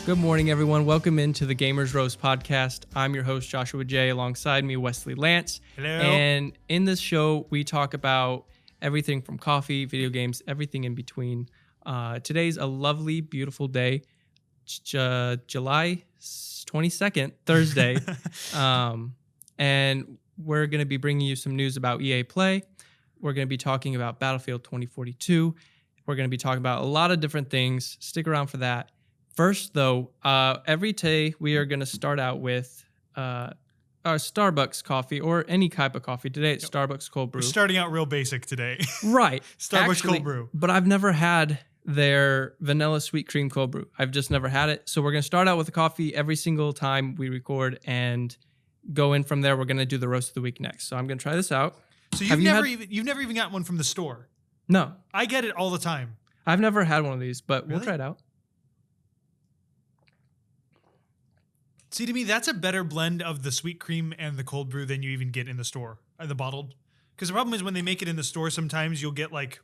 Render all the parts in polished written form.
Good morning, everyone. Welcome into the Gamers Roast podcast. I'm your host, Joshua J. Alongside me, Wesley Lance. Hello. And in this show, we talk about everything from coffee, video games, everything in between. Today's a lovely, beautiful day, July 22nd, Thursday. And we're going to be bringing you some news about EA Play. We're going to be talking about Battlefield 2042. We're going to be talking about a lot of different things. Stick around for that. First, though, every day we are going to start out with our Starbucks coffee or any type of coffee. Today it's Starbucks cold brew. We're starting out real basic today. Right. Starbucks Actually, cold brew. But I've never had their vanilla sweet cream cold brew. I've just never had it. So we're going to start out with the coffee every single time we record and go in from there. We're going to do the roast of the week next. So I'm going to try this out. So you've never even gotten one from the store? No. I get it all the time. I've never had one of these, but Really? we'll try it out. See, to me, that's a better blend of the sweet cream and the cold brew than you even get in the store, the bottled. Because the problem is when they make it in the store, sometimes you'll get like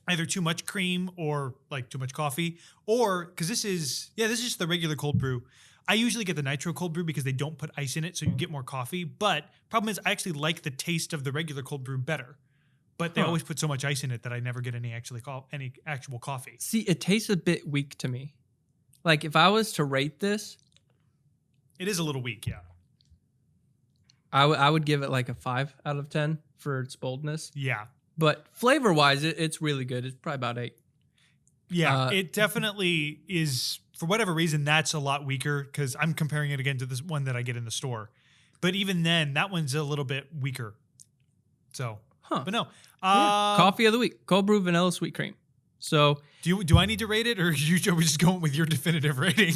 either too much cream or like too much coffee, or because this is just the regular cold brew. I usually get the nitro cold brew because they don't put ice in it, so you get more coffee. But problem is, I actually like the taste of the regular cold brew better. But they always put so much ice in it that I never get any actual coffee. See, it tastes a bit weak to me. Like if I was to rate this, It is a little weak, yeah. I would give it like a 5 out of 10 for its boldness. Yeah. But flavor-wise, it's really good. It's probably about 8. Yeah, it definitely is. For whatever reason, that's a lot weaker because I'm comparing it again to this one that I get in the store. But even then, that one's a little bit weaker. So, but no. Coffee of the week, cold brew vanilla sweet cream. So Do I need to rate it, or are we just going with your definitive rating?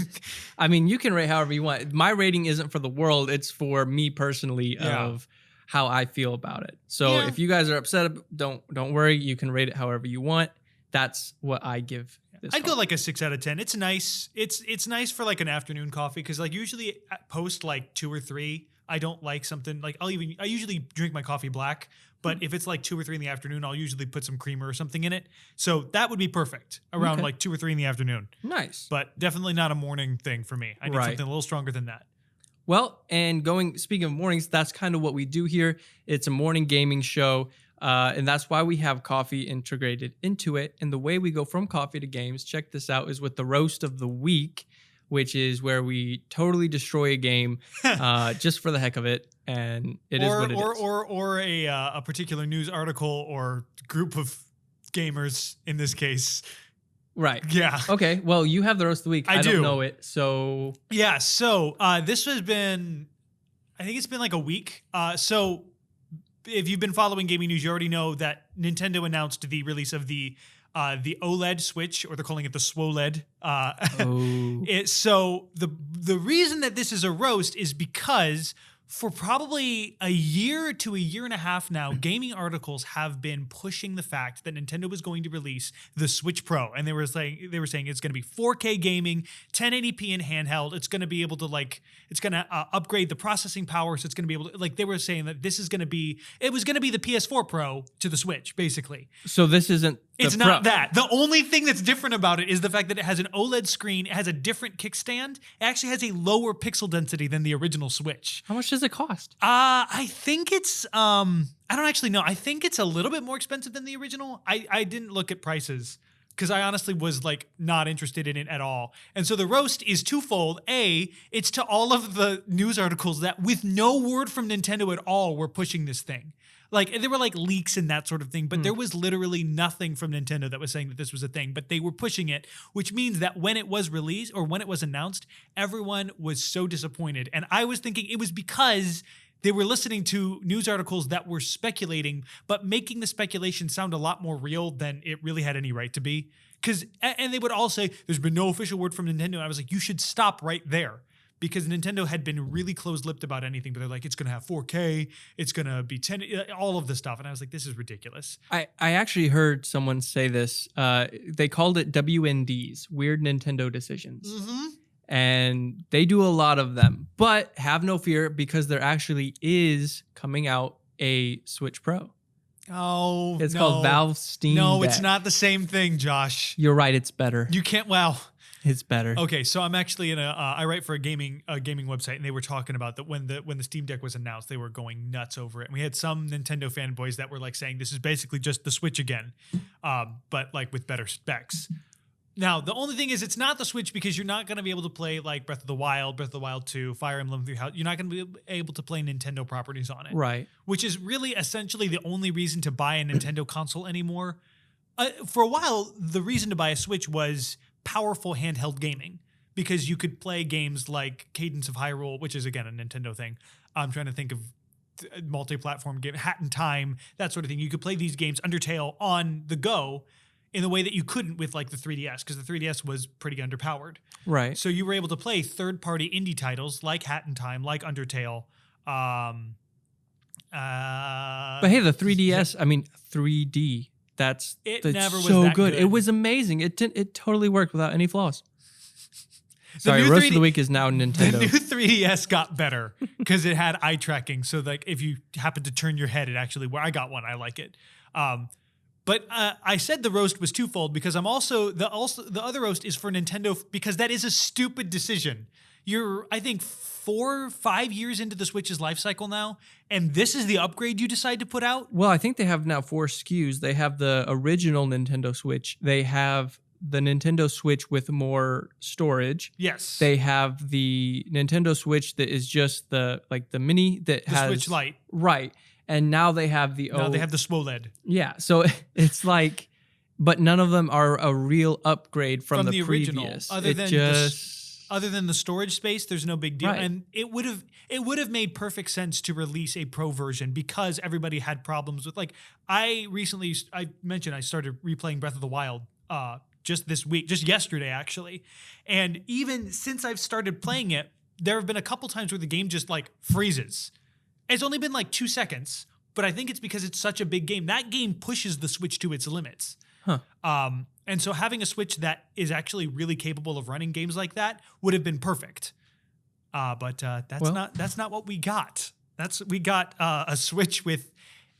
I mean, you can rate however you want. My rating isn't for the world; it's for me personally of how I feel about it. So if you guys are upset, don't worry. You can rate it however you want. That's what I give this. I'd go like a 6 out of 10. It's nice. It's nice for like an afternoon coffee because like usually post like 2 or 3, I don't like something like I usually drink my coffee black. But if it's like 2 or 3 in the afternoon, I'll usually put some creamer or something in it. So that would be perfect around like 2 or 3 in the afternoon. Nice. But definitely not a morning thing for me. I need something a little stronger than that. Well, and speaking of mornings, that's kind of what we do here. It's a morning gaming show, and that's why we have coffee integrated into it. And the way we go from coffee to games, check this out, is with the roast of the week, which is where we totally destroy a game just for the heck of it. And it is what it is. Or a particular news article or group of gamers in this case. Right. Yeah. Okay. Well, you have the roast of the week. I do. don't know it. So. Yeah. So this has been, I think it's been like a week. So if you've been following gaming news, you already know that Nintendo announced the release of the OLED Switch, or they're calling it the SWOLED. So the reason that this is a roast is because for probably a year to a year and a half now, gaming articles have been pushing the fact that Nintendo was going to release the Switch Pro, and they were saying it's going to be 4K gaming, 1080p in handheld. It's going to be able to it's going to upgrade the processing power, so it's going to be able to they were saying that this is going to be the PS4 Pro to the Switch, basically. So this isn't. It's not that. The only thing that's different about it is the fact that it has an OLED screen. It has a different kickstand. It actually has a lower pixel density than the original Switch. How much does it cost? I think it's I don't actually know. I think it's a little bit more expensive than the original. I didn't look at prices because I honestly was not interested in it at all. And so the roast is twofold. A, it's to all of the news articles that with no word from Nintendo at all were pushing this thing. There were leaks and that sort of thing, but there was literally nothing from Nintendo that was saying that this was a thing, but they were pushing it, which means that when it was released or when it was announced, everyone was so disappointed. And I was thinking it was because they were listening to news articles that were speculating, but making the speculation sound a lot more real than it really had any right to be. And they would all say, there's been no official word from Nintendo. And I was like, you should stop right there. Because Nintendo had been really closed-lipped about anything, but they're like, it's going to have 4K, it's going to be 10, all of this stuff. And I was like, this is ridiculous. I actually heard someone say this. They called it WNDs, Weird Nintendo Decisions. Mm-hmm. And they do a lot of them. But have no fear, because there actually is coming out a Switch Pro. Oh, It's called Valve Steam No, Deck. it's not the same thing, Josh. You're right, it's better. You can't, well, It's better. Okay, so I'm actually I write for a gaming website, and they were talking about that when the Steam Deck was announced, they were going nuts over it. And we had some Nintendo fanboys that were like saying this is basically just the Switch again, but like with better specs. Now, the only thing is it's not the Switch because you're not going to be able to play like Breath of the Wild 2, Fire Emblem 3 Houses. You're not going to be able to play Nintendo properties on it. Right. Which is really essentially the only reason to buy a Nintendo console anymore. For a while, the reason to buy a Switch was powerful handheld gaming because you could play games like Cadence of Hyrule, which is, again, a Nintendo thing. I'm trying to think of multi-platform game, Hat in Time, that sort of thing. You could play these games, Undertale, on the go in the way that you couldn't with like the 3DS because the 3DS was pretty underpowered. Right. So you were able to play third-party indie titles like Hat in Time, like Undertale. But hey, the 3DS, I mean, 3D, that's never was so that good. good. It was amazing. It totally worked without any flaws. The Sorry, new roast 3D of the week is now The Nintendo. new 3DS got better because it had eye tracking. So like if you happen to turn your head, it actually where I got one, I like it. But I said the roast was twofold because I'm also the other roast is for Nintendo because that is a stupid decision. You're I think 4 or 5 years into the Switch's life cycle now, and this is the upgrade you decide to put out. Well, I think they have now 4 SKUs. They have the original Nintendo Switch. They have the Nintendo Switch with more storage. Yes, They have the Nintendo Switch that is just the mini that the has Switch Lite. Right. And now they have the Now they have the SWOLED Yeah, so it's like, but none of them are a real upgrade from the original. previous. Other than the storage space, there's no big deal. Right. And it would have made perfect sense to release a pro version because everybody had problems with like I mentioned I started replaying Breath of the Wild just this week, just yesterday actually. And even since I've started playing it, there have been a couple times where the game just like freezes. It's only been like 2 seconds, but I think it's because it's such a big game. That game pushes the Switch to its limits. Huh. And so having a Switch that is actually really capable of running games like that would have been perfect. But that's not what we got. We got a Switch with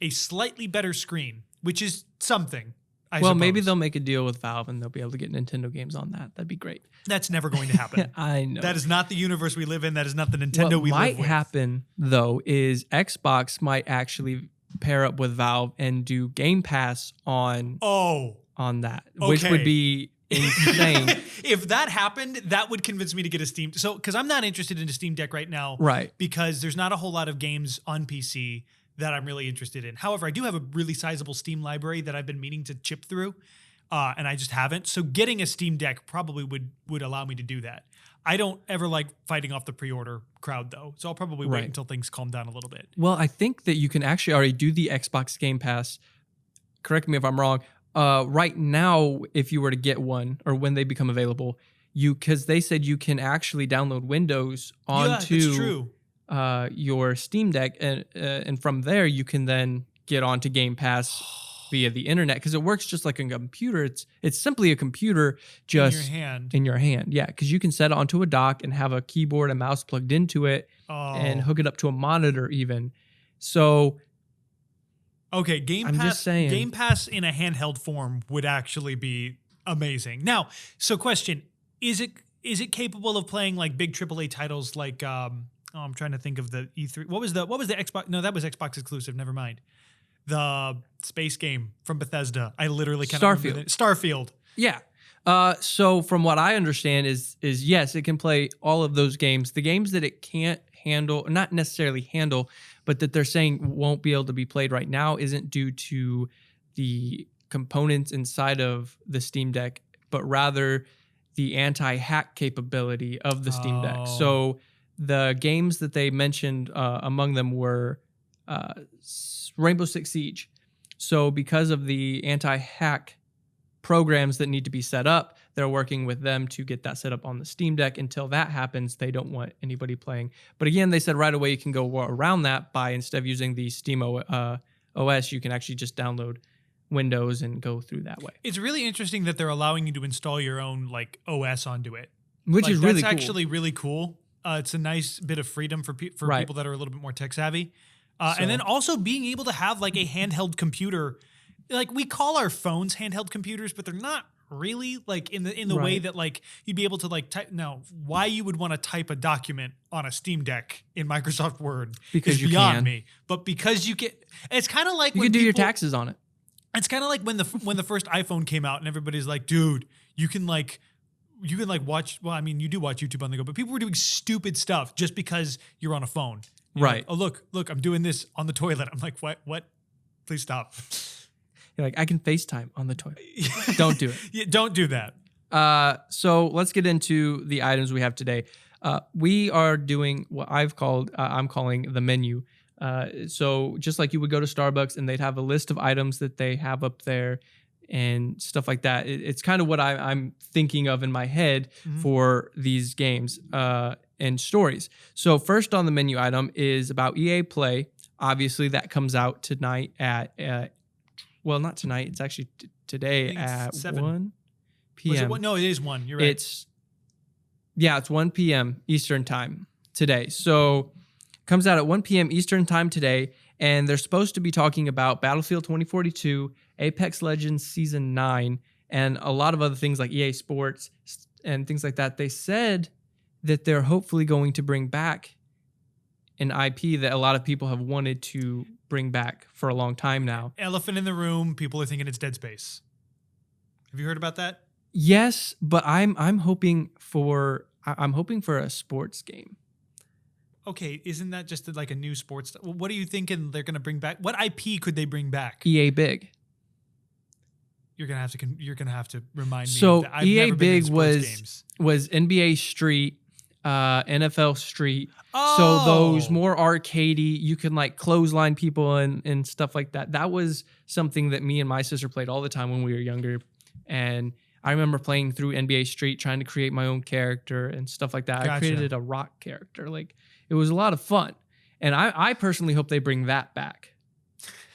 a slightly better screen, which is something. I Well, maybe suppose. they'll make a deal with Valve and they'll be able to get Nintendo games on that. That'd be great. That's never going to happen. I know. That is not the universe we live in. That is not the Nintendo what we might live with. happen though is Xbox might actually pair up with Valve and do Game Pass on that, which Okay. would be insane. If that happened, that would convince me to get a Steam. So, because I'm not interested in a Steam Deck right now, Right. Because there's not a whole lot of games on PC that I'm really interested in. However, I do have a really sizable Steam library that I've been meaning to chip through, and I just haven't. So, getting a Steam Deck probably would allow me to do that. I don't ever like fighting off the pre-order crowd though, so I'll probably wait Right. until things calm down a little bit. Well, I think that you can actually already do the Xbox Game Pass. Correct me if I'm wrong. Right now, if you were to get one or when they become available, because they said you can actually download Windows onto that's true. Your Steam Deck, and from there you can then get onto Game Pass via the internet because it works just like a computer. It's simply a computer just in your hand. in your hand. Yeah, because you can set it onto a dock and have a keyboard and mouse plugged into it and hook it up to a monitor even. So Okay, Game I'm Pass. just saying. Game Pass in a handheld form would actually be amazing. Now, so question: Is it capable of playing like big AAA titles like? I'm trying to think of the E3. What was the Xbox? No, that was Xbox exclusive. Never mind. The space game from Bethesda. I literally cannot remember the- Starfield. yeah. So from what I understand is yes, it can play all of those games. The games that it can't handle, not necessarily handle, but that they're saying won't be able to be played right now isn't due to the components inside of the Steam Deck, but rather the anti-hack capability of the Steam Deck. Oh. So the games that they mentioned among them were Rainbow Six Siege. So because of the anti-hack programs that need to be set up, they're working with them to get that set up on the Steam Deck. Until that happens, they don't want anybody playing. But again, they said right away you can go around that by, instead of using the Steam OS, you can actually just download Windows and go through that way. It's really interesting that they're allowing you to install your own like OS onto it, Which Like, is really that's cool. actually really cool. It's a nice bit of freedom for Right. people that are a little bit more tech savvy, and So- then also being able to have like a handheld computer. Like we call our phones handheld computers, but they're not really, like in the way Right. that like you'd be able to like type. Now, why you would want to type a document on a Steam Deck in Microsoft Word Because is you beyond can. me. But because you get, it's kind of like You when could do your people- taxes on it. It's kind of like when the first iPhone came out and everybody's like, dude, you can like watch. Well, I mean, you do watch YouTube on the go, but people were doing stupid stuff just because you're on a phone. You're Right. like, oh look, I'm doing this on the toilet. I'm like, what? Please stop. You're like, I can FaceTime on the toilet. Don't do it. Yeah, don't do that. So let's get into the items we have today. We are doing what I'm calling the menu. So just like you would go to Starbucks and they'd have a list of items that they have up there and stuff like that. It's kind of what I'm thinking of in my head Mhm. for these games and stories. So first on the menu item is about EA Play. Obviously, that comes out tonight at, well, not tonight. It's actually today think it's at 7. 1 Was p.m. it one? No, it is 1. You're right. It's 1 p.m. Eastern time today. So comes out at 1 p.m. Eastern time today, and they're supposed to be talking about Battlefield 2042, Apex Legends Season 9, and a lot of other things like EA Sports and things like that. They said that they're hopefully going to bring back an IP that a lot of people have wanted to bring back for a long time now. Elephant in the room. People are thinking it's Dead Space. Have you heard about that? Yes, but I'm hoping for a sports game. Okay, isn't that just like a new sports? What are you thinking they're going to bring back? What IP could they bring back? EA Big. You're gonna have to remind me. So that I've EA never been in Big sports was games. NBA Street, NFL Street. Oh, So those more arcadey, you can like clothesline people and stuff like that. That was something that me and my sister played all the time when we were younger. And I remember playing through NBA Street, trying to create my own character and stuff like that. I Gotcha. created a rock character. Like it was a lot of fun. And I personally hope they bring that back.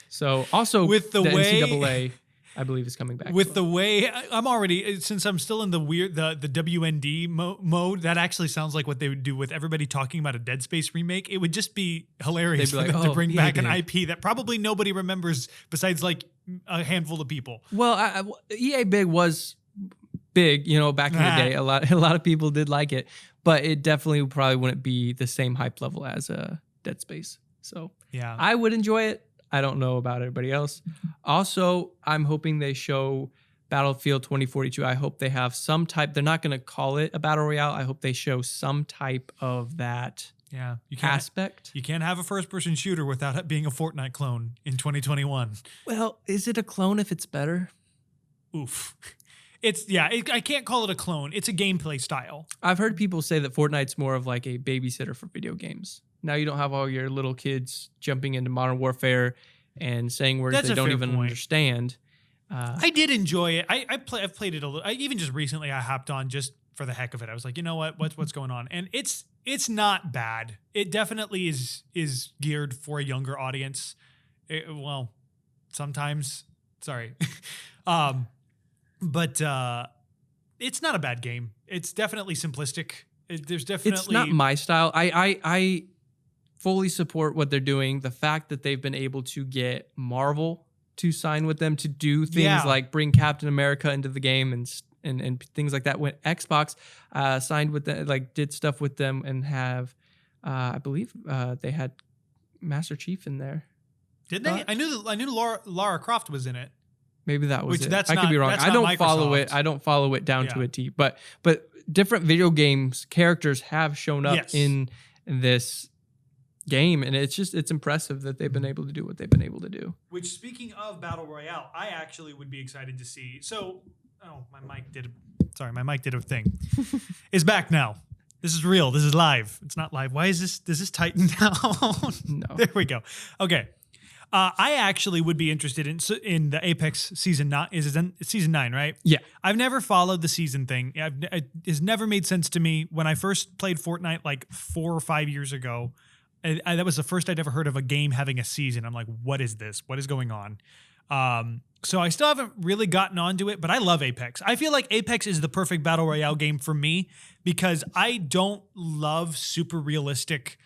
So also With the way- NCAA, I believe, is coming back. With the way I'm already, since I'm still in the weird the WND mode, that actually sounds like what they would do with everybody talking about a Dead Space remake. It would just be hilarious They'd be for like, them to "Oh, bring EA back an Big." IP that probably nobody remembers besides like a handful of people. Well, EA Big was big, back in the Ah. day. A lot of people did like it, but it definitely probably wouldn't be the same hype level as Dead Space. So Yeah. I would enjoy it. I don't know about everybody else. Also, I'm hoping they show Battlefield 2042. I hope they have some type. They're not going to call it a battle royale. I hope they show some type of that Yeah. aspect. You can't have a first-person shooter without it being a Fortnite clone in 2021. Well, is it a clone if it's better? Oof. I can't call it a clone. It's a gameplay style. I've heard people say that Fortnite's more of like a babysitter for video games. Now you don't have all your little kids jumping into Modern Warfare and saying words That's they a don't fair even point. understand. I did enjoy it. I've played it a little. Even just recently, I hopped on just for the heck of it. I was like, you know what's going on, and it's not bad. It definitely is geared for a younger audience. Well, sometimes, sorry, but it's not a bad game. It's definitely simplistic. There's definitely It's not my style. I fully support what they're doing. The fact that they've been able to get Marvel to sign with them to do things Yeah. like bring Captain America into the game and things like that. When Xbox signed with them, like did stuff with them and have, I believe they had Master Chief in there. Did they? I knew Lara Croft was in it. Maybe that was Which it. that's I could not- be wrong. that's I not don't follow Microsoft. it. I don't follow it down to Yeah. a T. But different video games characters have shown up Yes. in this game, and it's impressive that they've been able to do what they've been able to do. Which, speaking of Battle Royale, I actually would be excited to see. So, my mic did a thing. It's back now. This is real. This is live. It's not live. Why is this? Does this tighten down? No. There we go. Okay. I actually would be interested in the Apex season 9. It's season 9, right? Yeah. I've never followed the season thing. It's never made sense to me. When I first played Fortnite like 4 or 5 years ago, that was the first I'd ever heard of a game having a season. I'm like, what is this? What is going on? So I still haven't really gotten onto it, but I love Apex. I feel like Apex is the perfect battle royale game for me because I don't love super realistic.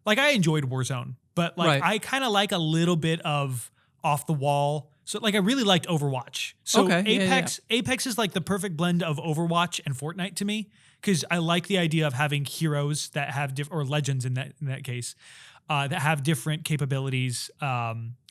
Like I enjoyed Warzone, but like Right. I kind of like a little bit of off the wall So like I really liked Overwatch. So Okay, yeah, yeah. Apex is like the perfect blend of Overwatch and Fortnite to me because I like the idea of having heroes that have or legends in that case that have different capabilities.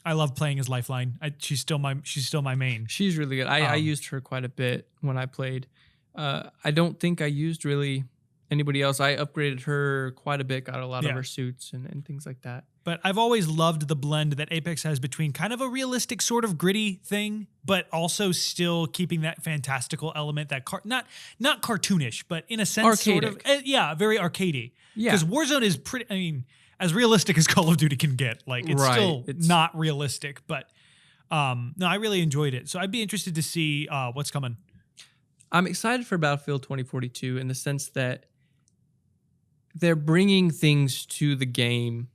I love playing as Lifeline. She's still my main. She's really good. I used her quite a bit when I played. I don't think I used really anybody else. I upgraded her quite a bit, got a lot of her suits and things like that. But I've always loved the blend that Apex has between kind of a realistic sort of gritty thing, but also still keeping that fantastical element that not cartoonish, but in a sense sort of very arcadey. Yeah. Because Warzone is pretty, I mean, as realistic as Call of Duty can get. Like it's still not realistic, but no, I really enjoyed it. So I'd be interested to see what's coming. I'm excited for Battlefield 2042 in the sense that they're bringing things to the game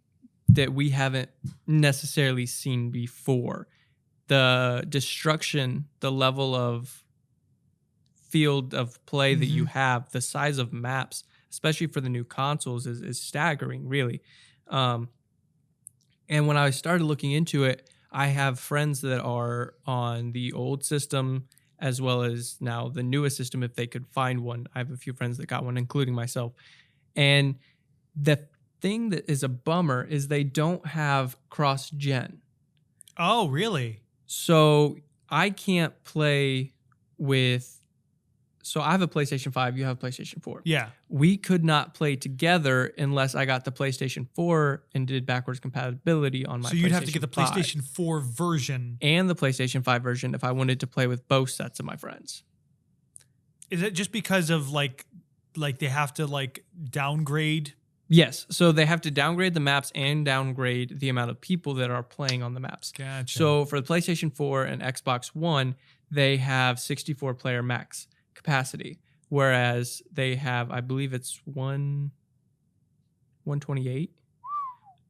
that we haven't necessarily seen before. The destruction, the level of field of play that you have, the size of maps, especially for the new consoles, is staggering, really. And when I started looking into it, I have friends that are on the old system as well as now the newest system if they could find one. I have a few friends that got one, including myself. And the thing that is a bummer is they don't have cross-gen. Oh, really? So I can't play with... So I have a PlayStation 5, you have a PlayStation 4. Yeah. We could not play together unless I got the PlayStation 4 and did backwards compatibility on my PlayStation 5. So you'd have to get the PlayStation 4 version. And the PlayStation 5 version if I wanted to play with both sets of my friends. Is it just because of like they have to like downgrade? Yes. So they have to downgrade the maps and downgrade the amount of people that are playing on the maps. Gotcha. So for the PlayStation 4 and Xbox One, they have 64 player max capacity, whereas they have, I believe it's 128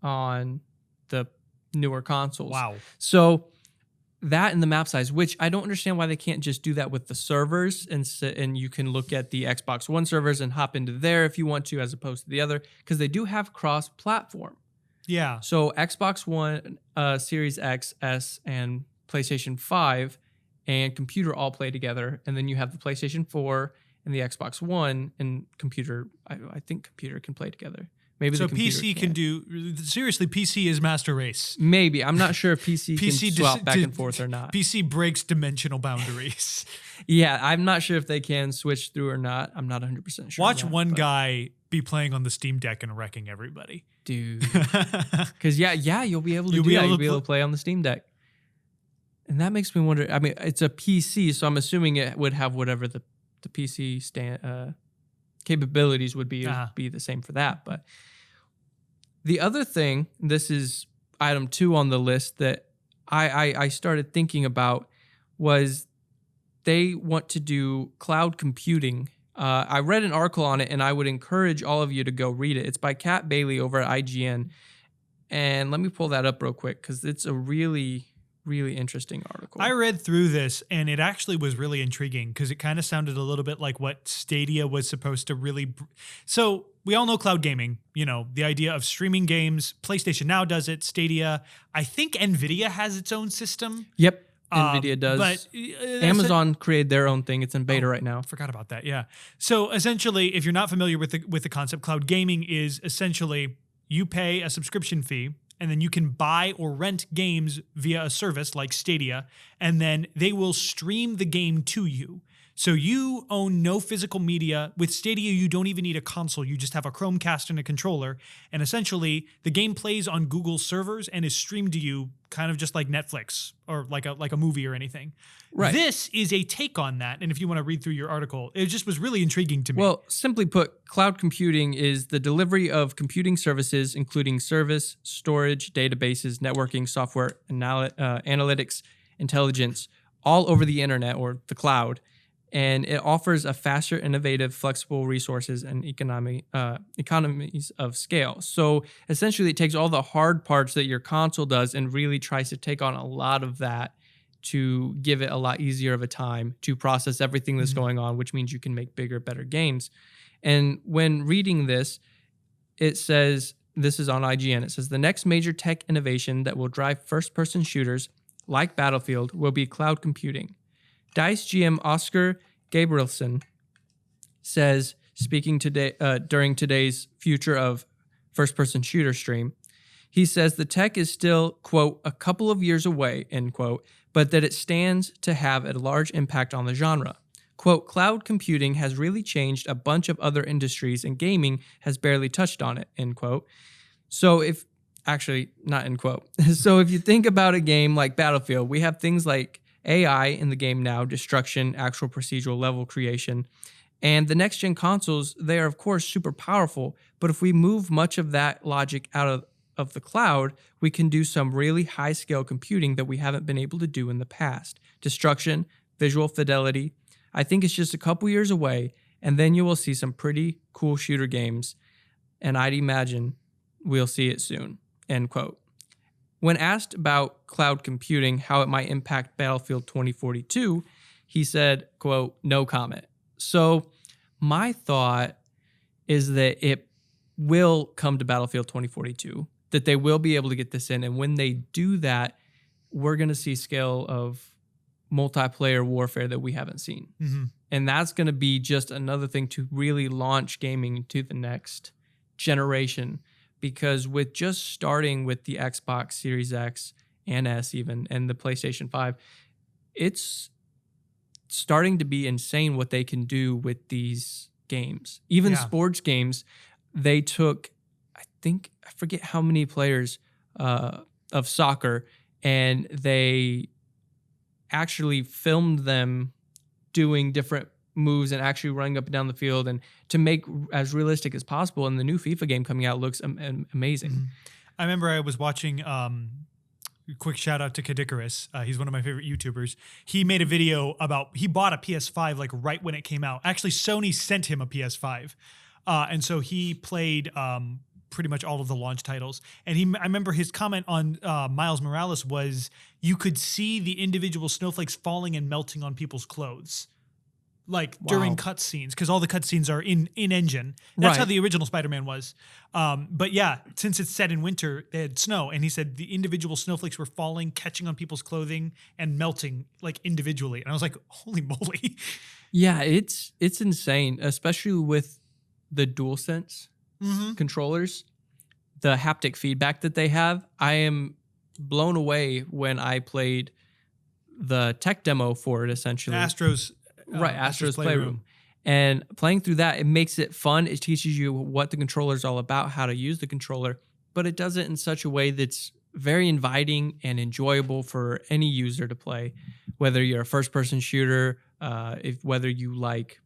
on the newer consoles. Wow. So that and the map size, which I don't understand why they can't just do that with the servers and you can look at the Xbox One servers and hop into there if you want to, as opposed to the other, because they do have cross-platform. Yeah. So Xbox One, Series X, S, and PlayStation 5 and computer all play together, and then you have the PlayStation 4 and the Xbox One and computer. I think computer can play together. Maybe so the computer PC can do. Seriously, PC is master race. Maybe. I'm not sure if PC can swap back and forth or not. PC breaks dimensional boundaries. Yeah, I'm not sure if they can switch through or not. I'm not 100% sure. Watch one guy be playing on the Steam Deck and wrecking everybody. Dude. Because you'll be able to do that. You'll be able to play on the Steam Deck. And that makes me wonder. I mean, it's a PC, so I'm assuming it would have whatever the PC capabilities would be the same for that. But the other thing, this is item 2 on the list that I started thinking about, was they want to do cloud computing. I read an article on it, and I would encourage all of you to go read it. It's by Kat Bailey over at IGN. And let me pull that up real quick because it's a really interesting article. I read through this and it actually was really intriguing because it kind of sounded a little bit like what Stadia was supposed to really. So we all know cloud gaming, the idea of streaming games. PlayStation Now does it. Stadia. I think NVIDIA has its own system. Yep. NVIDIA does. But Amazon created their own thing. It's in beta right now. Forgot about that. Yeah. So essentially, if you're not familiar with the concept, cloud gaming is essentially you pay a subscription fee, and then you can buy or rent games via a service like Stadia, and then they will stream the game to you. So you own no physical media. With Stadia, you don't even need a console. You just have a Chromecast and a controller. And essentially, the game plays on Google servers and is streamed to you kind of just like Netflix or like a movie or anything. Right. This is a take on that. And if you want to read through your article, it just was really intriguing to me. Well, simply put, cloud computing is the delivery of computing services, including service, storage, databases, networking, software, analytics, intelligence, all over the internet or the cloud. And it offers a faster, innovative, flexible resources and economies of scale. So essentially, it takes all the hard parts that your console does and really tries to take on a lot of that to give it a lot easier of a time to process everything that's going on, which means you can make bigger, better games. And when reading this, it says, this is on IGN, it says, the next major tech innovation that will drive first-person shooters, like Battlefield, will be cloud computing. DICE GM Oscar Gabrielson says, speaking today during today's Future of First-Person Shooter stream, he says the tech is still, quote, a couple of years away, end quote, but that it stands to have a large impact on the genre. Quote, cloud computing has really changed a bunch of other industries and gaming has barely touched on it, end quote. So if, actually, not end quote. So if you think about a game like Battlefield, we have things like AI in the game now, destruction, actual procedural level creation, and the next-gen consoles, they are, of course, super powerful, but if we move much of that logic out of the cloud, we can do some really high-scale computing that we haven't been able to do in the past. Destruction, visual fidelity. I think it's just a couple years away, and then you will see some pretty cool shooter games, and I'd imagine we'll see it soon, end quote. When asked about cloud computing, how it might impact Battlefield 2042, he said, quote, no comment. So my thought is that it will come to Battlefield 2042, that they will be able to get this in. And when they do that, we're going to see scale of multiplayer warfare that we haven't seen. Mm-hmm. And that's going to be just another thing to really launch gaming to the next generation. Because with just starting with the Xbox Series X and S even, and the PlayStation 5, it's starting to be insane what they can do with these games. Even sports games, they took, I forget how many players of soccer, and they actually filmed them doing different moves and actually running up and down the field, and to make as realistic as possible. And the new FIFA game coming out looks amazing. Mm-hmm. I remember I was watching, quick shout out to Kadikarus. He's one of my favorite YouTubers. He made a video about, he bought a PS5 like right when it came out. Actually, Sony sent him a PS5. And so he played pretty much all of the launch titles. And I remember his comment on Miles Morales was, you could see the individual snowflakes falling and melting on people's clothes. Like during cutscenes, because all the cutscenes are in engine. That's how the original Spider-Man was. But yeah, since it's set in winter, they had snow, and he said the individual snowflakes were falling, catching on people's clothing, and melting like individually. And I was like, holy moly! Yeah, it's insane, especially with the DualSense controllers, the haptic feedback that they have. I am blown away when I played the tech demo for it, essentially. Astro's Playroom. And playing through that, it makes it fun. It teaches you what the controller is all about, how to use the controller, but it does it in such a way that's very inviting and enjoyable for any user to play, whether you're a first-person shooter, whether you like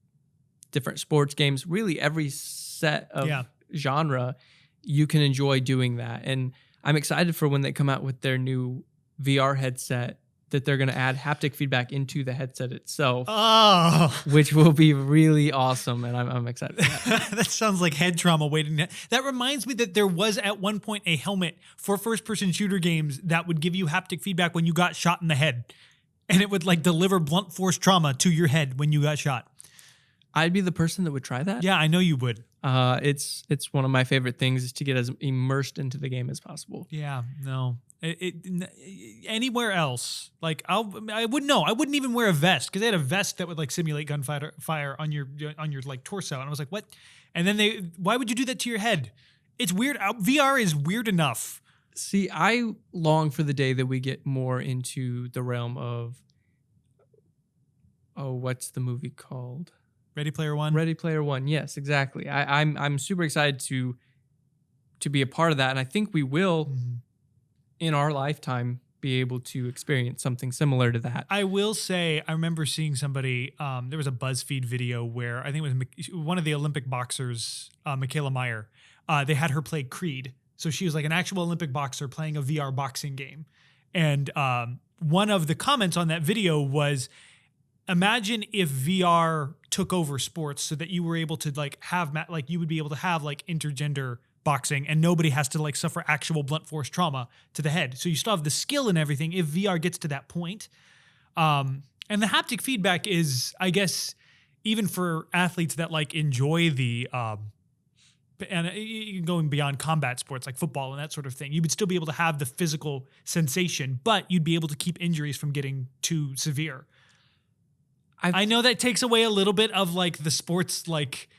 different sports games, really every set of genre, you can enjoy doing that. And I'm excited for when they come out with their new VR headset, that they're going to add haptic feedback into the headset itself, which will be really awesome, and I'm excited for that. That sounds like head trauma waiting. That reminds me that there was at one point a helmet for first-person shooter games that would give you haptic feedback when you got shot in the head, and it would like deliver blunt force trauma to your head when you got shot. I'd be the person that would try that. Yeah, I know you would. It's one of my favorite things, is to get as immersed into the game as possible. Yeah, no. Anywhere else, like I wouldn't know. I wouldn't even wear a vest, because they had a vest that would like simulate gunfire on your like torso, and I was like, what? And then why would you do that to your head? It's weird. VR is weird enough. See, I long for the day that we get more into the realm of, what's the movie called? Ready Player One. Ready Player One. Yes, exactly. I'm super excited to be a part of that, and I think we will. In our lifetime, be able to experience something similar to that. I will say, I remember seeing somebody, there was a BuzzFeed video where I think it was one of the Olympic boxers, Michaela Meyer. They had her play Creed. So she was like an actual Olympic boxer playing a VR boxing game. And one of the comments on that video was, imagine if VR took over sports so that you were able to like have, like you would be able to have like intergender boxing, and nobody has to like suffer actual blunt force trauma to the head. So you still have the skill and everything if VR gets to that point. And the haptic feedback is, I guess, even for athletes that like enjoy the going beyond combat sports like football and that sort of thing, you would still be able to have the physical sensation, but you'd be able to keep injuries from getting too severe. I know that takes away a little bit of like the sports, like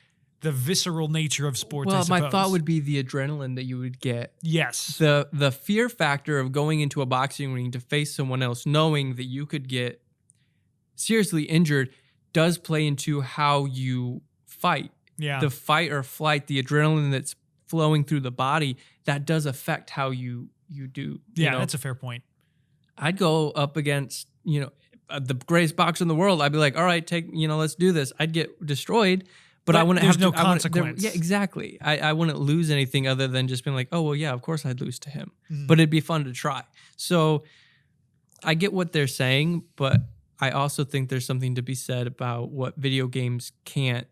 the visceral nature of sports. Well, I suppose. my thought would be the adrenaline that you would get. Yes. The fear factor of going into a boxing ring to face someone else, knowing that you could get seriously injured, does play into how you fight. Yeah. The fight or flight, the adrenaline that's flowing through the body, that does affect how you do. Yeah, that's a fair point. I'd go up against, the greatest boxer in the world. I'd be like, all right, let's do this. I'd get destroyed, but I wouldn't there's have no to, I wouldn't- consequence. yeah, exactly. I wouldn't lose anything other than just being like, oh, well, yeah, of course I'd lose to him. But it'd be fun to try. So I get what they're saying, but I also think there's something to be said about what video games can't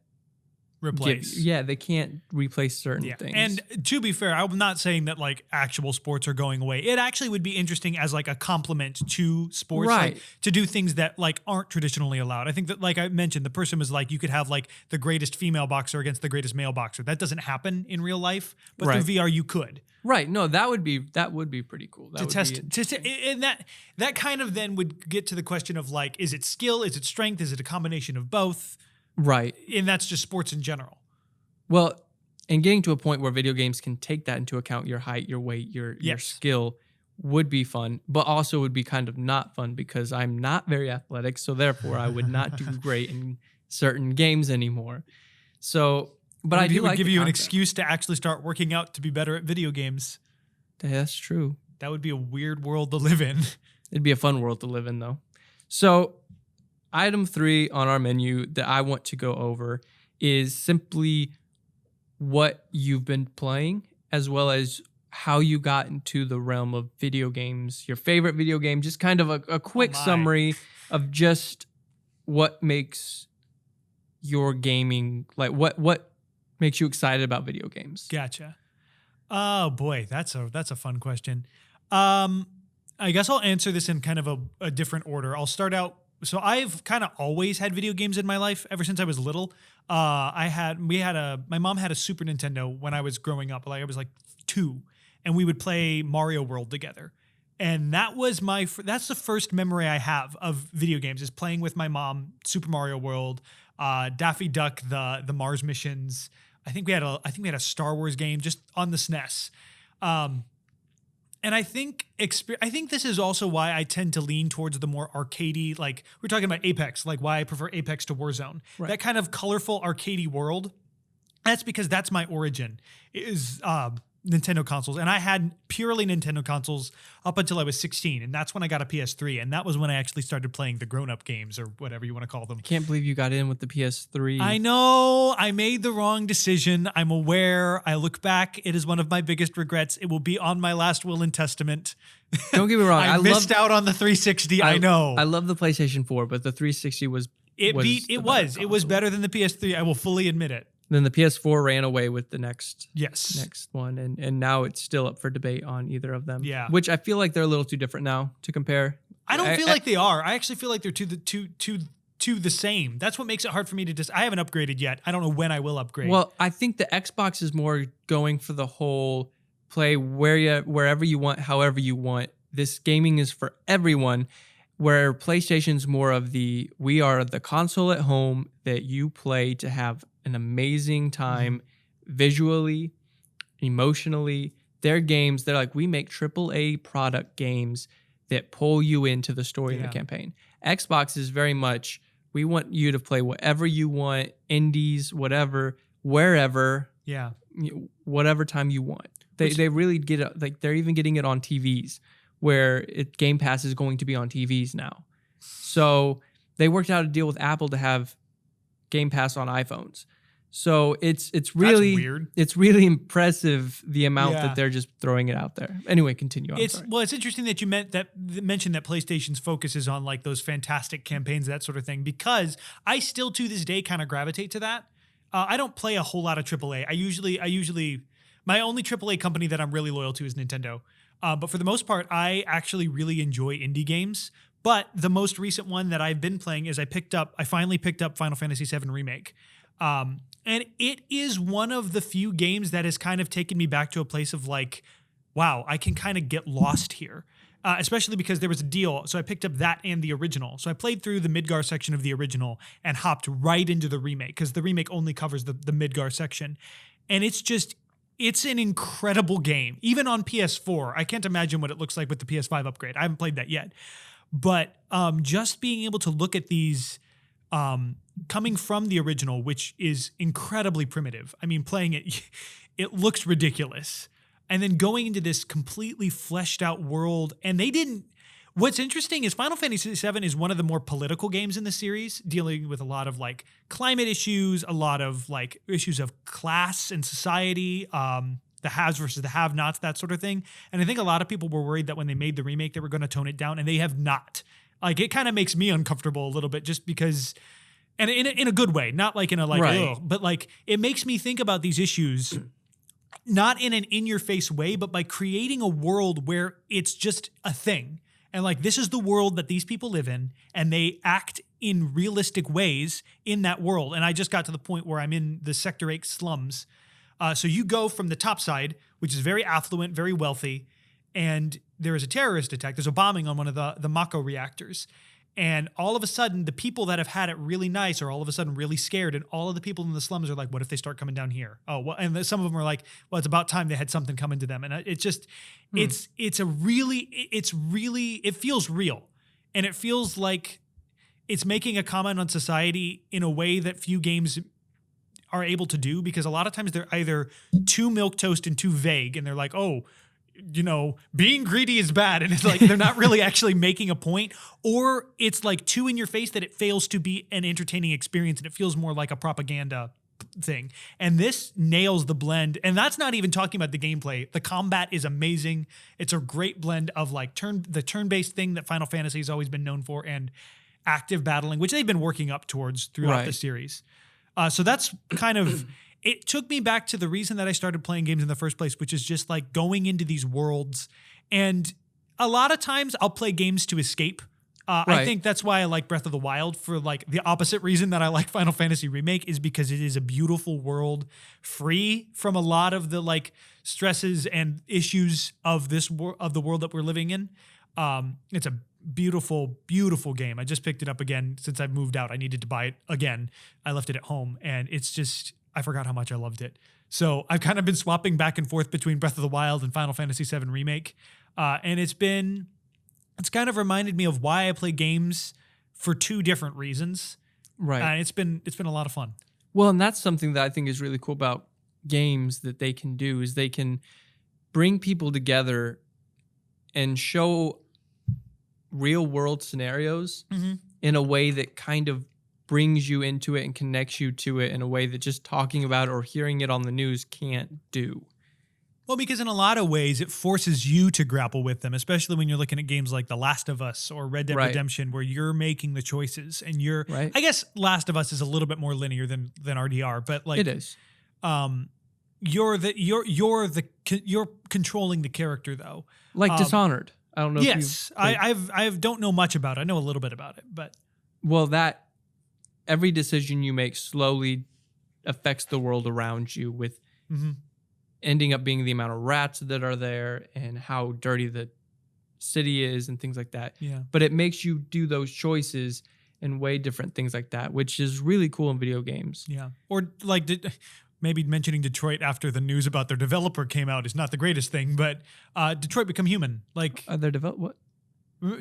Replace. they can't replace certain things. And to be fair, I'm not saying that like actual sports are going away. It actually would be interesting as like a complement to sports, Right. like, to do things that like aren't traditionally allowed. I think that, like I mentioned, the person was like, you could have like the greatest female boxer against the greatest male boxer. That doesn't happen in real life, but Right. through VR you could. Right. No, that would be pretty cool. That To would test, be and that kind of then would get to the question of like, is it skill? Is it strength? Is it a combination of both? right. And that's just sports in general. Well, and getting to a point where video games can take that into account, your height, your weight, your Yes. skill, would be fun, but also would be kind of not fun because I'm not very athletic, so therefore I would not do great in certain games anymore. So, but I do It would like give the you an concept. excuse to actually start working out to be better at video games. That's true. That would be a weird world to live in. It'd be a fun world to live in, though. So, item 3 on our menu that I want to go over is simply what you've been playing, as well as how you got into the realm of video games, your favorite video game, just kind of a quick my. summary of just what makes your gaming, like what makes you excited about video games. Gotcha. Oh boy, that's a fun question. I guess I'll answer this in kind of a different order. I'll start out. So I've kind of always had video games in my life ever since I was little. My mom had a Super Nintendo when I was growing up. Like I was like 2, and we would play Mario World together. And that was that's the first memory I have of video games, is playing with my mom Super Mario World, Daffy Duck, the Mars missions. I think we had a Star Wars game just on the SNES. And I think this is also why I tend to lean towards the more arcadey, like we're talking about Apex, like why I prefer Apex to Warzone. Right. That kind of colorful arcadey world. That's because that's my origin, is Nintendo consoles. And I had purely Nintendo consoles up until I was 16. And that's when I got a PS3. And that was when I actually started playing the grown-up games, or whatever you want to call them. I can't believe you got in with the PS3. I know I made the wrong decision. I'm aware. I look back. It is one of my biggest regrets. It will be on my last will and testament. Don't get me wrong. I missed out on the 360. I know. I love the PlayStation 4, but the 360 was It was beat. the It better was. It was console. better than the PS3. I will fully admit it. Then the PS4 ran away with the next Yes. one, and now it's still up for debate on either of them. Yeah. Which I feel like they're a little too different now to compare. I don't feel like they are. I actually feel like they're to the same. That's what makes it hard for me to just. I haven't upgraded yet. I don't know when I will upgrade. Well, I think the Xbox is more going for the whole play wherever you want, however you want. This gaming is for everyone. Where PlayStation's more of we are the console at home that you play to have an amazing time visually, emotionally. They're games, they're like, we make AAA product games that pull you into the story and the campaign. Xbox is very much, we want you to play whatever you want, indies, whatever, wherever, yeah. whatever time you want. They really get it, like they're even getting it on TVs, where Game Pass is going to be on TVs now. So they worked out a deal with Apple to have Game Pass on iPhones. So it's really That's weird. It's really impressive the amount Yeah. that they're just throwing it out there. Anyway, continue. I'm sorry. Well, it's interesting that you mentioned that PlayStation's focus is on like those fantastic campaigns, that sort of thing, because I still to this day kind of gravitate to that. I don't play a whole lot of AAA. I usually my only AAA company that I'm really loyal to is Nintendo. But for the most part, I actually really enjoy indie games. But the most recent one that I've been playing is I finally picked up Final Fantasy VII Remake. And it is one of the few games that has kind of taken me back to a place of like, wow, I can kind of get lost here. Especially because there was a deal. So I picked up that and the original. So I played through the Midgar section of the original and hopped right into the remake because the remake only covers the Midgar section. And it's an incredible game. Even on PS4, I can't imagine what it looks like with the PS5 upgrade. I haven't played that yet. But just being able to look at these coming from the original, which is incredibly primitive. I mean, playing it, it looks ridiculous. And then going into this completely fleshed out world. And they didn't. What's interesting is Final Fantasy VII is one of the more political games in the series, dealing with a lot of like climate issues, a lot of like issues of class and society, the haves versus the have-nots, that sort of thing. And I think a lot of people were worried that when they made the remake, they were going to tone it down, and they have not. Like, it kind of makes me uncomfortable a little bit just because, and in a good way, not like in a like, Right. ugh, but like it makes me think about these issues. Not in an in-your-face way, but by creating a world where it's just a thing. And like, this is the world that these people live in, and they act in realistic ways in that world. And I just got to the point where I'm in the Sector 8 slums. So you go from the top side, which is very affluent, very wealthy, and there is a terrorist attack. There's a bombing on one of the Mako reactors. And all of a sudden, the people that have had it really nice are all of a sudden really scared. And all of the people in the slums are like, what if they start coming down here? Oh, well, and some of them are like, well, it's about time they had something coming to them. And it just, it feels real. And it feels like it's making a comment on society in a way that few games are able to do, because a lot of times they're either too milquetoast and too vague. And they're like, oh, you know, being greedy is bad. And it's like, they're not really actually making a point, or it's like too in your face that it fails to be an entertaining experience. And it feels more like a propaganda thing. And this nails the blend. And that's not even talking about the gameplay. The combat is amazing. It's a great blend of like the turn-based thing that Final Fantasy has always been known for, and active battling, which they've been working up towards throughout the series. So that's kind of, it took me back to the reason that I started playing games in the first place, which is just like going into these worlds. And a lot of times I'll play games to escape. I think that's why I like Breath of the Wild, for like the opposite reason that I like Final Fantasy Remake, is because it is a beautiful world, free from a lot of the like stresses and issues of this of the world that we're living in. It's a beautiful, beautiful game. I just picked it up again since I've moved out. I needed to buy it again. I left it at home, and it's just, I forgot how much I loved it. So I've kind of been swapping back and forth between Breath of the Wild and Final Fantasy VII Remake. And it's kind of reminded me of why I play games for two different reasons. Right. And it's been a lot of fun. Well, and that's something that I think is really cool about games that they can do, is they can bring people together and show real world scenarios in a way that kind of brings you into it and connects you to it in a way that just talking about it or hearing it on the news can't do. Well, because in a lot of ways, it forces you to grapple with them, especially when you're looking at games like The Last of Us or Red Dead Redemption, where you're making the choices and you're, I guess Last of Us is a little bit more linear than RDR, but like it is. You're controlling the character though. Like Dishonored. I don't know. Yes. I don't know much about it. I know a little bit about it, but. Well, that every decision you make slowly affects the world around you, with ending up being the amount of rats that are there and how dirty the city is and things like that. Yeah. But it makes you do those choices and weigh different things like that, which is really cool in video games. Yeah. Or like maybe mentioning Detroit after the news about their developer came out is not the greatest thing, but Detroit Become Human. Like, Their what?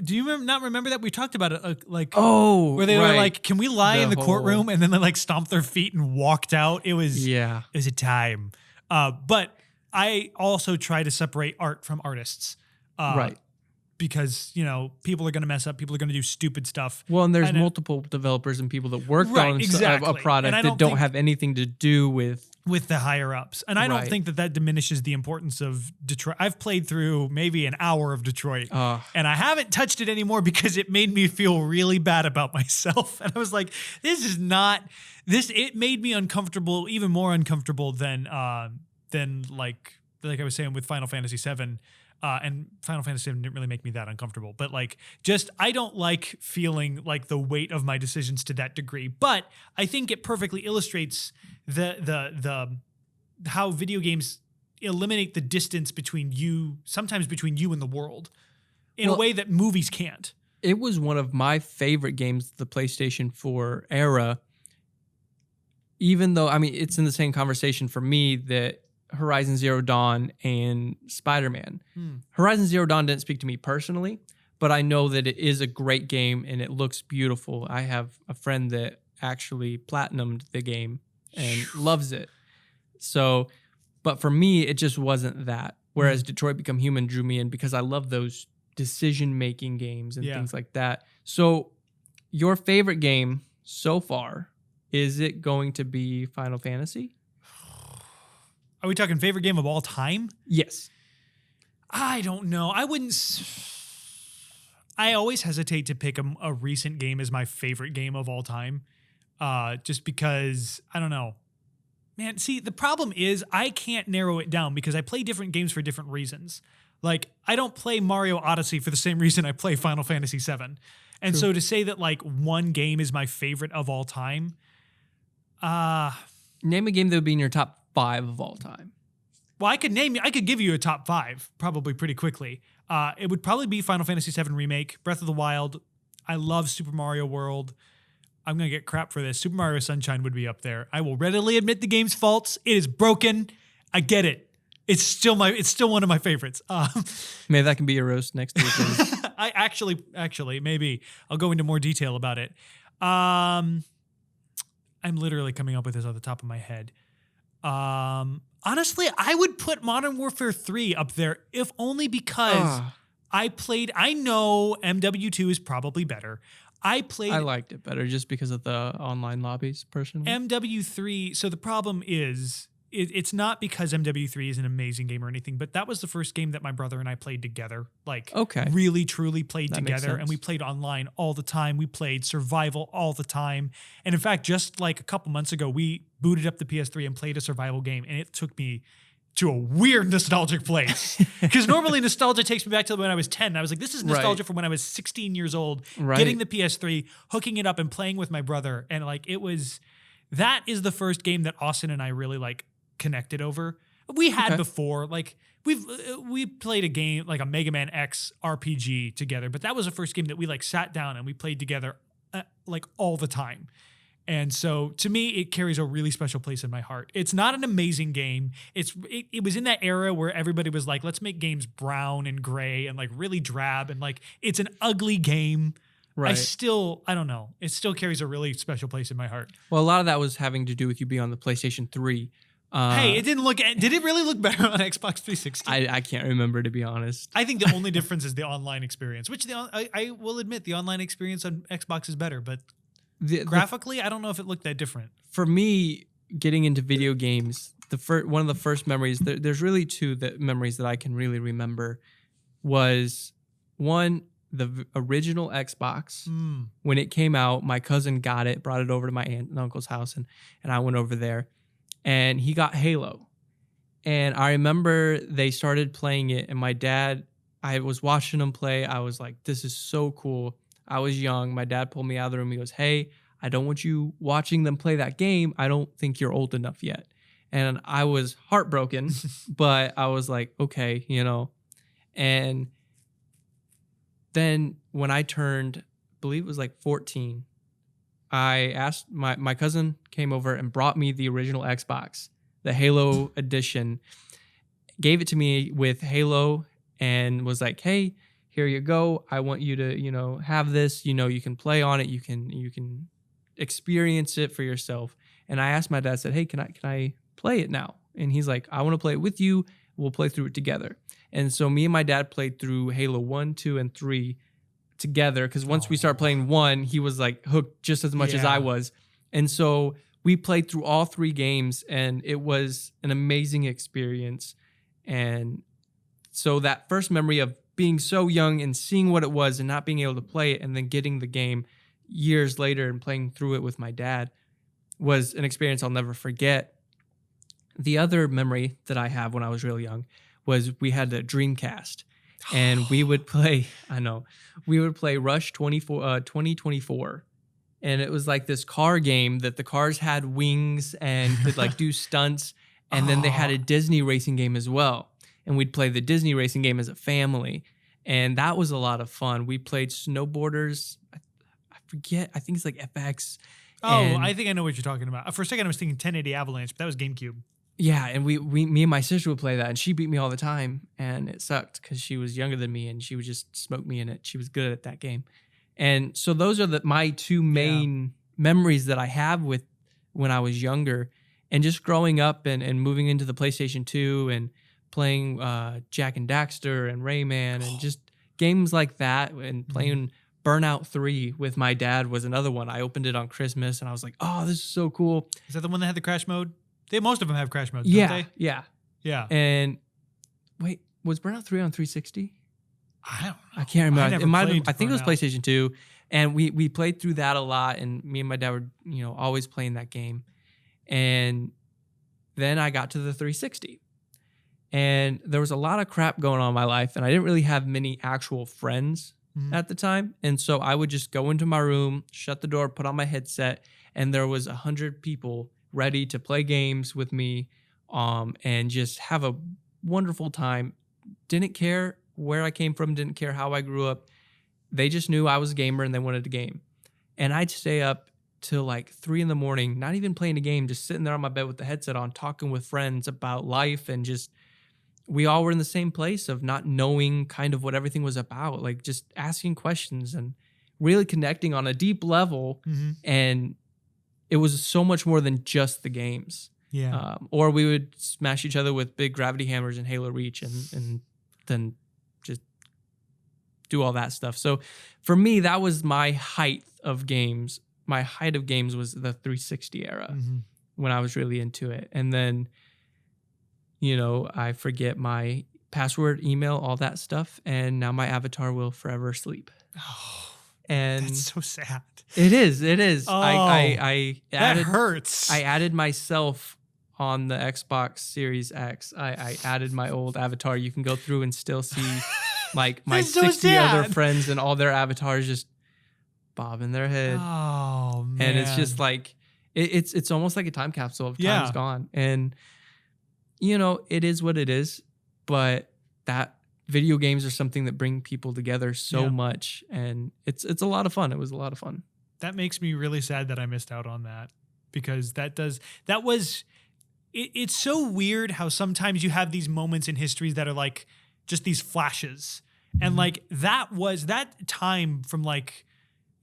Do you not remember that? We talked about it, like, where they were like, can we lie in the courtroom? And then they like stomped their feet and walked out. It was a time. But I also try to separate art from artists. Because, you know, people are going to mess up. People are going to do stupid stuff. Well, and there's multiple developers and people that worked on a product that don't have anything to do with the higher ups. And I don't think that diminishes the importance of Detroit. I've played through maybe an hour of Detroit and I haven't touched it anymore because it made me feel really bad about myself. And I was like, it made me uncomfortable, even more uncomfortable than like like I was saying with Final Fantasy VII, and Final Fantasy VII didn't really make me that uncomfortable. But like, just I don't like feeling like the weight of my decisions to that degree. But I think it perfectly illustrates the how video games eliminate the distance between you, sometimes between you and the world, in a way that movies can't. It was one of my favorite games, the PlayStation 4 era. Even though, I mean, it's in the same conversation for me that Horizon Zero Dawn and Spider-Man. Horizon Zero Dawn didn't speak to me personally, but I know that it is a great game and it looks beautiful. I have a friend that actually platinumed the game and loves it. So, but for me, it just wasn't that. Whereas Detroit Become Human drew me in because I love those decision-making games and things like that. So your favorite game so far, is it going to be Final Fantasy? Are we talking favorite game of all time? Yes. I don't know. I always hesitate to pick a recent game as my favorite game of all time. Just because, I don't know. Man, see, the problem is I can't narrow it down because I play different games for different reasons. Like, I don't play Mario Odyssey for the same reason I play Final Fantasy VII. And so to say that, like, one game is my favorite of all time, name a game that would be in your top 5 of all time. Well, I could give you a top 5 probably pretty quickly. It would probably be Final Fantasy VII Remake, Breath of the Wild. I love Super Mario World. I'm going to get crap for this. Super Mario Sunshine would be up there. I will readily admit the game's faults. It is broken. I get it. It's still one of my favorites. Maybe that can be a roast next week. I actually, maybe I'll go into more detail about it. I'm literally coming up with this off the top of my head. Honestly, I would put Modern Warfare 3 up there, if only because I know MW2 is probably better. I liked it better just because of the online lobbies, personally. MW3, so the problem is, it's not because MW3 is an amazing game or anything, but that was the first game that my brother and I played together. Like, really, truly played together. And we played online all the time. We played survival all the time. And in fact, just like a couple months ago, we booted up the PS3 and played a survival game. And it took me to a weird nostalgic place. Because normally nostalgia takes me back to when I was 10. I was like, this is nostalgia from when I was 16 years old, getting the PS3, hooking it up and playing with my brother. And like, that is the first game that Austin and I really like connected over. We had before, like we played a game like a Mega Man X RPG together, but that was the first game that we like sat down and we played together like all the time. And so to me, it carries a really special place in my heart. It's not an amazing game. It was in that era where everybody was like, let's make games brown and gray and like really drab, and like it's an ugly game. Right. I don't know. It still carries a really special place in my heart. Well, a lot of that was having to do with you being on the PlayStation 3. Hey, did it really look better on Xbox 360? I can't remember, to be honest. I think the only difference is the online experience, which I will admit the online experience on Xbox is better, but graphically, I don't know if it looked that different. For me, getting into video games, one of the first memories, there's really two memories that I can really remember, was one, the original Xbox. When it came out, my cousin got it, brought it over to my aunt and uncle's house, and I went over there. And he got Halo. And I remember they started playing it, and my dad, I was watching him play. I was like, this is so cool. I was young. My dad pulled me out of the room. He goes, hey, I don't want you watching them play that game. I don't think you're old enough yet. And I was heartbroken, but I was like, okay, And then when I turned, I believe it was like 14, I asked my cousin came over and brought me the original Xbox, the Halo edition, gave it to me with Halo and was like, hey, here you go. I want you to, have this, you can play on it. You can experience it for yourself. And I asked my dad, said, hey, can I play it now? And he's like, I want to play it with you. We'll play through it together. And so me and my dad played through Halo 1, 2, and 3 together, because once we started playing 1, he was like hooked just as much as I was. And so we played through all 3 games, and it was an amazing experience. And so that first memory of being so young and seeing what it was and not being able to play it, and then getting the game years later and playing through it with my dad, was an experience I'll never forget. The other memory that I have when I was real young was we had a Dreamcast, and we would play. I know we would play Rush 2024, and it was like this car game that the cars had wings and could like do stunts, and then they had a Disney racing game as well, and we'd play the Disney racing game as a family, and that was a lot of fun. We played snowboarders. I forget. I think it's like FX. Oh, and I think I know what you're talking about. For a second, I was thinking 1080 Avalanche, but that was GameCube. Yeah, and me and my sister would play that, and she beat me all the time, and it sucked because she was younger than me, and she would just smoke me in it. She was good at that game, and so those are my two main memories that I have with when I was younger, and just growing up and moving into the PlayStation 2 and playing Jack and Daxter and Rayman and just games like that, and playing Burnout 3 with my dad was another one. I opened it on Christmas, and I was like, "Oh, this is so cool!" Is that the one that had the crash mode? Most of them have crash modes, Yeah, don't they? yeah. Yeah. And wait, was Burnout 3 on 360? I don't know. I can't remember. never It might have been, played I think it was Burnout. PlayStation 2. And we played through that a lot. And me and my dad were, always playing that game. And then I got to the 360. And there was a lot of crap going on in my life. And I didn't really have many actual friends Mhm. at the time. And so I would just go into my room, shut the door, put on my headset, and there was 100 people ready to play games with me, and just have a wonderful time. Didn't care where I came from, didn't care how I grew up. They just knew I was a gamer and they wanted to game. And I'd stay up till like 3 a.m, not even playing a game, just sitting there on my bed with the headset on, talking with friends about life, and just we all were in the same place of not knowing kind of what everything was about, like just asking questions and really connecting on a deep level. Mhm. And it was so much more than just the games. Yeah. Or we would smash each other with big gravity hammers and Halo Reach, and then just do all that stuff. So for me, that was my height of games. My height of games was the 360 era Mhm. when I was really into it. And then, I forget my password, email, all that stuff. And now my avatar will forever sleep. Oh, And that's so sad. it is. Oh, I That added hurts. I added myself on the Xbox Series X. I added my old avatar. You can go through and still see like my That's so 60 other sad. friends and all their avatars just bobbing their head. Oh man. And it's just like it's almost like a time capsule of time's Yeah. gone. And it is what it is, but that video games are something that bring people together so Yeah. much, and it's a lot of fun. It was a lot of fun. that makes me really sad that I missed out on that, because it's so weird how sometimes you have these moments in histories that are like just these flashes. And Mhm. like that time from like,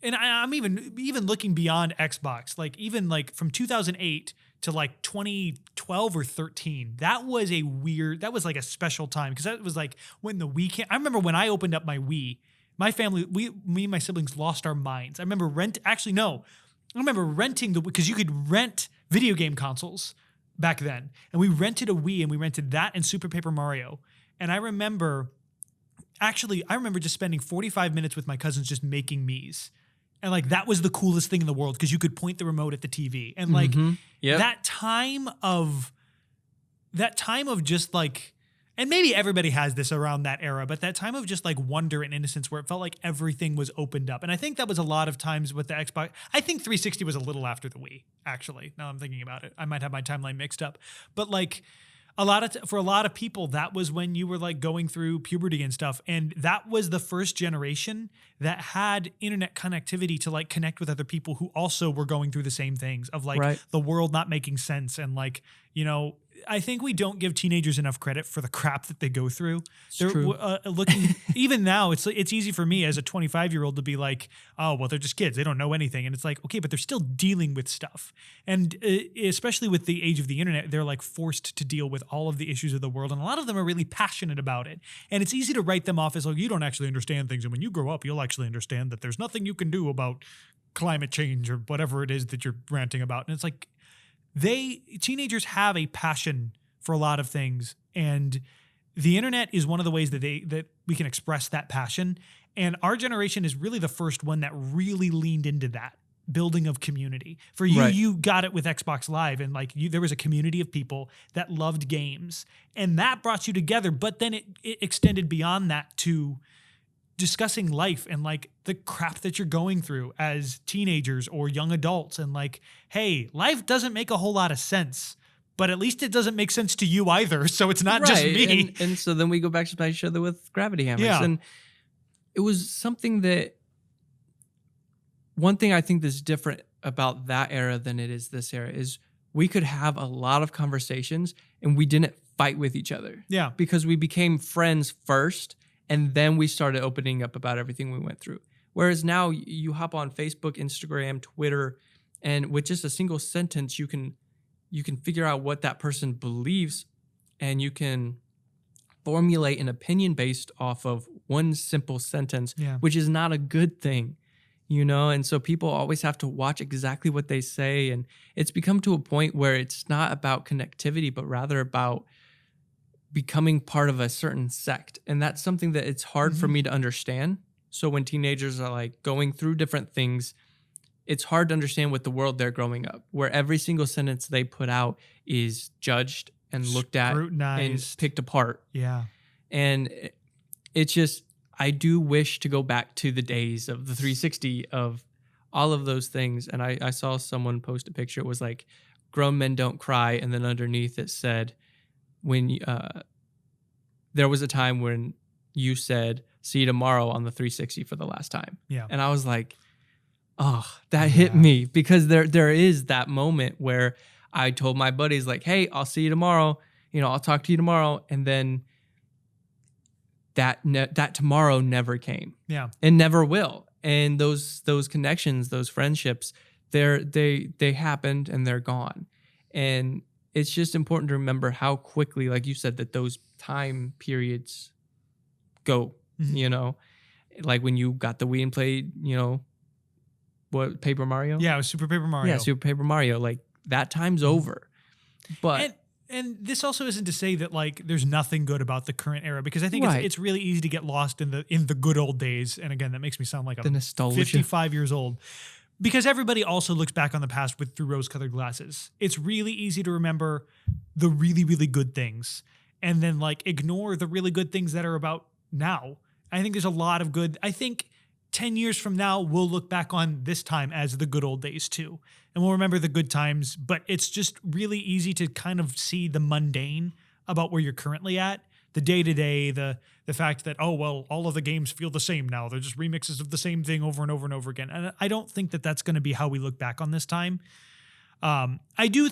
and I'm even looking beyond Xbox, like even like from 2008 to like 2012 or 13, that was like a special time, because that was like when the Wii came. I remember when I opened up my Wii, my family, me and my siblings lost our minds. I remember renting because you could rent video game consoles back then. And we rented a Wii, and we rented that and Super Paper Mario. And I remember just spending 45 minutes with my cousins just making Miis. And like that was the coolest thing in the world, because you could point the remote at the TV. And like Mhm. Yep. that time of just like, and maybe everybody has this around that era, but that time of just like wonder and innocence where it felt like everything was opened up. And I think that was a lot of times with the Xbox. I think 360 was a little after the Wii, actually. Now I'm thinking about it. I might have my timeline mixed up. But like for a lot of people, that was when you were like going through puberty and stuff. And that was the first generation that had internet connectivity to like connect with other people who also were going through the same things of like Right. the world not making sense. And like, I think we don't give teenagers enough credit for the crap that they go through. It's true. Looking even now, it's easy for me as a 25-year-old to be like, oh well, they're just kids, they don't know anything, and it's like, okay, but they're still dealing with stuff, and especially with the age of the internet, they're like forced to deal with all of the issues of the world, and a lot of them are really passionate about it. And it's easy to write them off as like, you don't actually understand things, and when you grow up, you'll actually understand that there's nothing you can do about climate change or whatever it is that you're ranting about. And it's like, teenagers have a passion for a lot of things, and the internet is one of the ways that we can express that passion. And our generation is really the first one that really leaned into that. building of community. For you, Right. you got it with Xbox Live, and like there was a community of people that loved games, and that brought you together. But then it extended beyond that to discussing life and like the crap that you're going through as teenagers or young adults, and like, hey, life doesn't make a whole lot of sense, but at least it doesn't make sense to you either. So it's not just me. And so then we go back to smash each other with gravity hammers. Yeah. And it was something that, one thing I think that's different about that era than it is this era is we could have a lot of conversations and we didn't fight with each other. Yeah. Because we became friends first and then we started opening up about everything we went through. Whereas now you hop on Facebook, Instagram, Twitter, and with just a single sentence, you can figure out what that person believes, and you can formulate an opinion based off of one simple sentence, Yeah. which is not a good thing, you know? And so people always have to watch exactly what they say. And it's become to a point where it's not about connectivity, but rather about becoming part of a certain sect. And that's something that it's hard for me to understand. So when teenagers are like going through different things, it's hard to understand with the world they're growing up, where every single sentence they put out is judged and looked at and Scrutinized. picked apart. Yeah. And it's just, I do wish to go back to the days of the 360 of all of those things. And I saw someone post a picture. It was like, grown men don't cry. And then underneath it said, when there was a time when you said, see you tomorrow on the 360 for the last time. Yeah. And I was like, oh, that hit me, because there is that moment where I told my buddies like, hey, I'll see you tomorrow. You know, I'll talk to you tomorrow. And then that tomorrow never came. Yeah. And never will. And those connections, those friendships, they happened and they're gone. And it's just important to remember how quickly, like you said, that those time periods go, you know, like when you got the Wii and played, you know, what, Paper Mario? Yeah, it was Super Paper Mario. Yeah, Super Paper Mario. Like that time's over. But and this also isn't to say that like there's nothing good about the current era, because I think Right. it's really easy to get lost in the good old days. And again, that makes me sound like the I'm nostalgia. 55 years old. Because everybody also looks back on the past through rose-colored glasses. It's really easy to remember the really, really good things and then like ignore the really good things that are about now. I think there's a lot of good. I think 10 years from now, we'll look back on this time as the good old days too. And we'll remember the good times, but it's just really easy to kind of see the mundane about where you're currently at. The day-to-day, the fact that, oh, well, all of the games feel the same now. They're just remixes of the same thing over and over and over again. And I don't think that that's going to be how we look back on this time. I do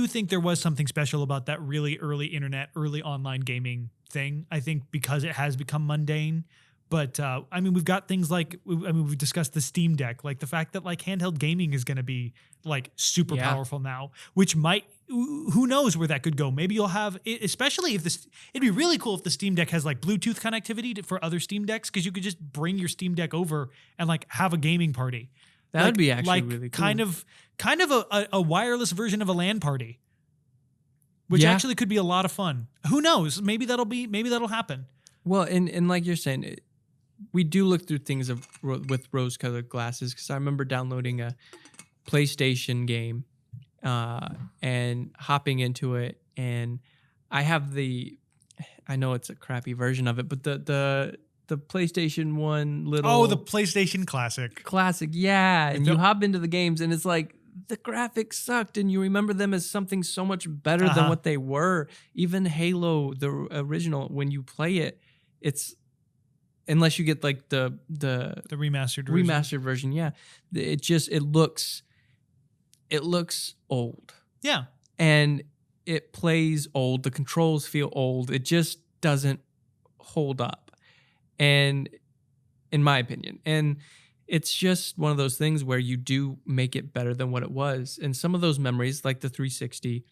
think there was something special about that really early internet, early online gaming thing. I think because it has become mundane. But I mean, we've got things like, we've discussed the Steam Deck, like the fact that like handheld gaming is going to be like super powerful now, which might, who knows where that could go. Maybe you'll have, especially if this, it'd be really cool if the Steam Deck has like Bluetooth connectivity for other Steam Decks, because you could just bring your Steam Deck over and like have a gaming party. That would be actually like really cool. Kind of a wireless version of a LAN party, which actually could be a lot of fun. Who knows? Maybe that'll happen. Well, and like you're saying, we do look through things with rose-colored glasses, because I remember downloading a PlayStation game and hopping into it, and I have I know it's a crappy version of it, but the PlayStation 1 little the PlayStation Classic. Classic, yeah. And you hop into the games, and it's like the graphics sucked, and you remember them as something so much better than what they were. Even Halo, the original, when you play it, it's, unless you get like the remastered version, yeah, it looks old. Yeah. And it plays old. The controls feel old. It just doesn't hold up. And in my opinion, and it's just one of those things where you do make it better than what it was. And some of those memories, like the 360,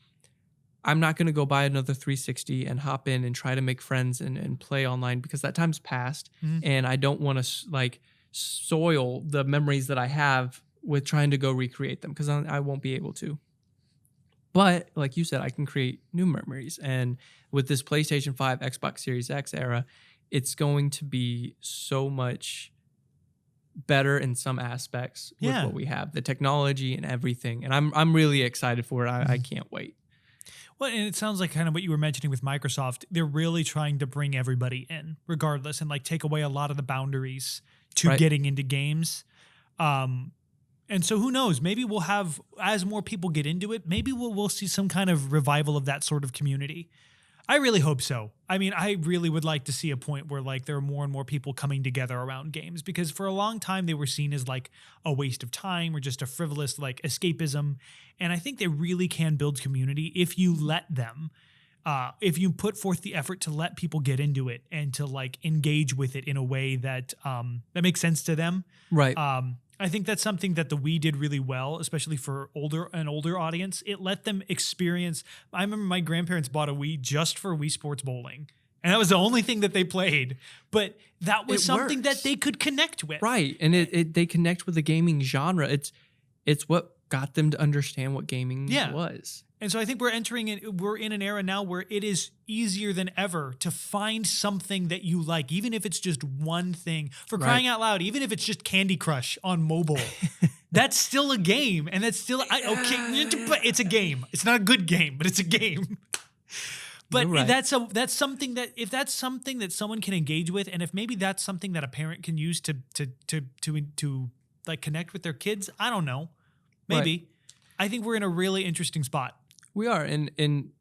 I'm not going to go buy another 360 and hop in and try to make friends and play online, because that time's passed. And I don't want to like soil the memories that I have with trying to go recreate them, because I won't be able to. But like you said, I can create new memories. And with this PlayStation 5, Xbox Series X era, it's going to be so much better in some aspects with Yeah. what we have, the technology and everything. And I'm really excited for it. I can't wait. Well, and it sounds like kind of what you were mentioning with Microsoft. They're really trying to bring everybody in, regardless, and like take away a lot of the boundaries to Right. getting into games. And so who knows? Maybe we'll have, as more people get into it, maybe we'll see some kind of revival of that sort of community. I really hope so. I mean, I really would like to see a point where like there are more and more people coming together around games, because for a long time they were seen as like a waste of time or just a frivolous like escapism. And I think they really can build community if you let them. If you put forth the effort to let people get into it and to like engage with it in a way that that makes sense to them. Right. I think that's something that the Wii did really well, especially for an older audience. It let them experience. I remember my grandparents bought a Wii just for Wii Sports Bowling, and that was the only thing that they played. But that was It something works. that they could connect with. Right. And they connect with the gaming genre. It's what got them to understand what gaming Yeah. was. And so I think we're in an era now where it is easier than ever to find something that you like, even if it's just one thing. For crying out loud, even if it's just Candy Crush on mobile, that's still a game, and that's still it's a game. It's not a good game, but it's a game. But You're right. that's something that if that's something that someone can engage with, and if maybe that's something that a parent can use to like connect with their kids, I don't know, maybe. I think we're in a really interesting spot. We are. And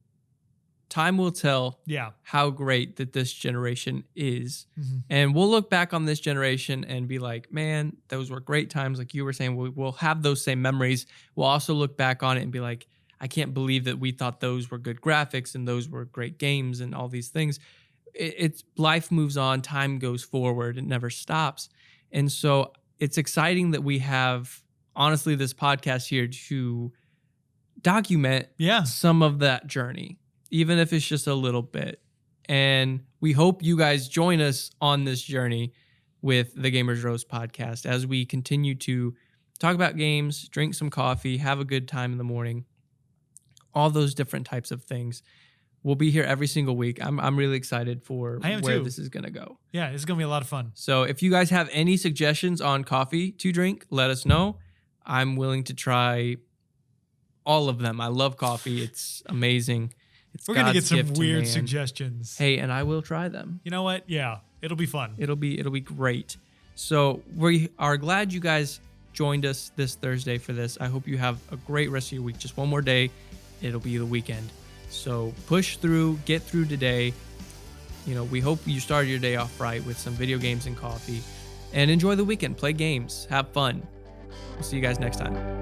time will tell Yeah. how great that this generation is. Mm-hmm. And we'll look back on this generation and be like, man, those were great times. Like you were saying, we'll have those same memories. We'll also look back on it and be like, I can't believe that we thought those were good graphics and those were great games and all these things. It's life moves on, time goes forward, it never stops. And so it's exciting that we have, honestly, this podcast here to document Yeah. some of that journey, even if it's just a little bit. And we hope you guys join us on this journey with the Gamers Roast podcast as we continue to talk about games, drink some coffee, have a good time in the morning, all those different types of things. We'll be here every single week. I'm really excited for I am where too. this is going to go. Yeah, it's going to be a lot of fun. So if you guys have any suggestions on coffee to drink, let us know. I'm willing to try all of them. I love coffee. It's amazing. It's We're going to get God's some gift to weird man. suggestions. Hey, and I will try them. You know what? Yeah, it'll be fun. It'll be great. So we are glad you guys joined us this Thursday for this. I hope you have a great rest of your week. Just one more day, it'll be the weekend. So push through, get through today. You know, we hope you started your day off right with some video games and coffee, and enjoy the weekend. Play games, have fun. We'll see you guys next time.